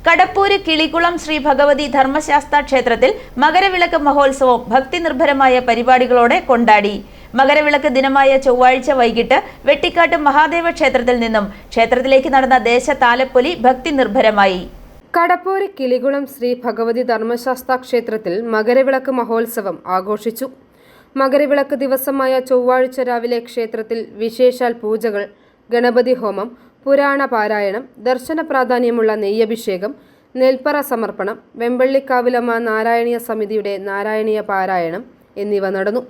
കടപ്പൂര് കിളികുളം ശ്രീ ഭഗവതി ധർമ്മശാസ്ത്ര ക്ഷേത്രത്തിൽ മകരവിളക്ക് മഹോത്സവം ഭക്തിനിർഭരമായ പരിപാടികളോടെ കൊണ്ടാടി. മകരവിളക്ക് ദിനമായ ചൊവ്വാഴ്ച വൈകിട്ട് വെട്ടിക്കാട്ട് മഹാദേവ ക്ഷേത്രത്തിൽ നിന്നും ക്ഷേത്രത്തിലേക്ക് നടന്ന ദേശതാലപ്പൊലി ഭക്തിനിർഭരമായി. കടപ്പൂര് കിളികുളം ശ്രീ ഭഗവതി ധർമ്മശാസ്ത്ര ക്ഷേത്രത്തിൽ മകരവിളക്ക് മഹോത്സവം ആഘോഷിച്ചു. മകരവിളക്ക് ദിവസമായ ചൊവ്വാഴ്ച രാവിലെ ക്ഷേത്രത്തിൽ വിശേഷാൽ പൂജകൾ, ഗണപതി ഹോമം, പുരാണ പാരായണം, ദർശന പ്രാധാന്യമുള്ള നെയ്യഭിഷേകം, നെൽപ്പറ സമർപ്പണം, വെമ്പള്ളിക്കാവിലമ്മ നാരായണീയ സമിതിയുടെ നാരായണീയ പാരായണം എന്നിവ നടന്നു.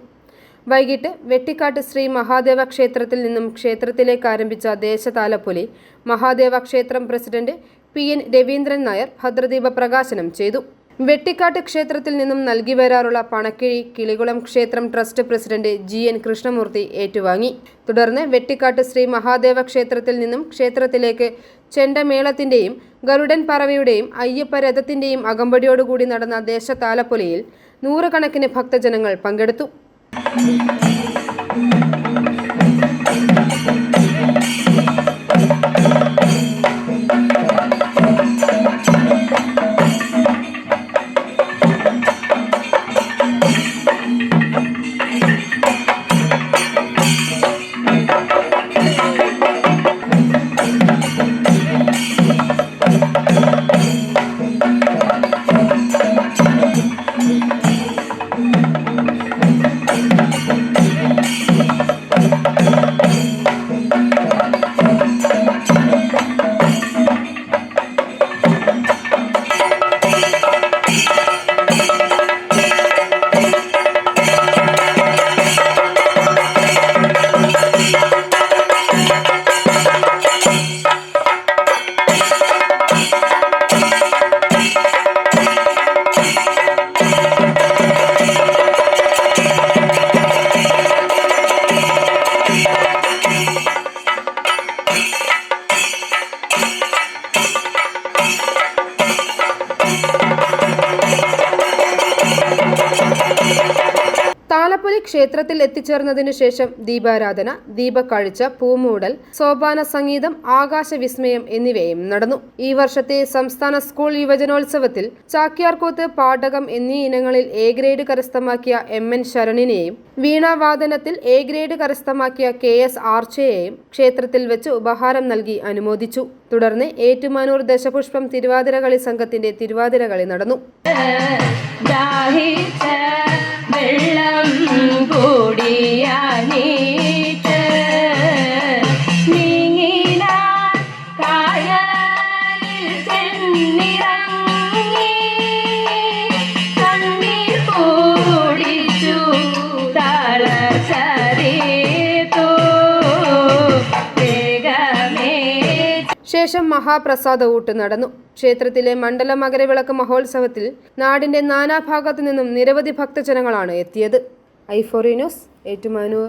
വൈകിട്ട് വെട്ടിക്കാട്ട് ശ്രീ മഹാദേവ ക്ഷേത്രത്തിൽ നിന്നും ക്ഷേത്രത്തിലേക്ക് ആരംഭിച്ച ദേശതാലപ്പൊലി മഹാദേവ ക്ഷേത്രം പ്രസിഡന്റ് PN രവീന്ദ്രൻ നായർ ഭദ്രദീപ പ്രകാശനം ചെയ്തു. വെട്ടിക്കാട്ട് ക്ഷേത്രത്തിൽ നിന്നും നൽകി വരാറുള്ള പണക്കിഴി കിളികുളം ക്ഷേത്രം ട്രസ്റ്റ് പ്രസിഡന്റ് GN കൃഷ്ണമൂർത്തി ഏറ്റുവാങ്ങി. തുടർന്ന് വെട്ടിക്കാട്ട് ശ്രീ മഹാദേവ ക്ഷേത്രത്തിൽ നിന്നും ക്ഷേത്രത്തിലേക്ക് ചെണ്ടമേളത്തിന്റെയും ഗരുഡൻ പറവയുടെയും അയ്യപ്പ രഥത്തിന്റെയും അകമ്പടിയോടുകൂടി നടന്ന ദേശതാലപ്പൊലിയിൽ നൂറുകണക്കിന് ഭക്തജനങ്ങൾ പങ്കെടുത്തു. താലപ്പൊലി ക്ഷേത്രത്തിൽ എത്തിച്ചേർന്നതിനു ശേഷം ദീപാരാധന, ദീപക്കാഴ്ച, പൂമൂടൽ, സോപാന സംഗീതം, ആകാശവിസ്മയം എന്നിവയും നടന്നു. ഈ വർഷത്തെ സംസ്ഥാന സ്കൂൾ യുവജനോത്സവത്തിൽ ചാക്യാർകൂത്ത്, പാഠകം എന്നീ ഇനങ്ങളിൽ A ഗ്രേഡ് കരസ്ഥമാക്കിയ MN ശരണിനെയും വീണാവാദനത്തിൽ A ഗ്രേഡ് കരസ്ഥമാക്കിയ KS ആർച്ചയെയും ക്ഷേത്രത്തിൽ വെച്ച് ഉപഹാരം നൽകി അനുമോദിച്ചു. തുടർന്ന് ഏറ്റുമാനൂർ ദശപുഷ്പം തിരുവാതിരകളി സംഘത്തിന്റെ തിരുവാതിരകളി നടന്നു. വെള്ളം കൂടിയ നീട്ട് നീങ്ങിന കായലിൽ ചെന്നിറങ്ങി കണ്ണീർ കൂടിച്ചു തളർച്ചതീർത്തു വേഗമേ. ശേഷം മഹാപ്രസാദ ഊട്ട് നടന്നു. ക്ഷേത്രത്തിലെ മണ്ഡല മകരവിളക്ക് മഹോത്സവത്തിൽ നാടിന്റെ നാനാഭാഗത്തു നിന്നും നിരവധി ഭക്തജനങ്ങളാണ് എത്തിയത്. i4 news, Ettumanoor.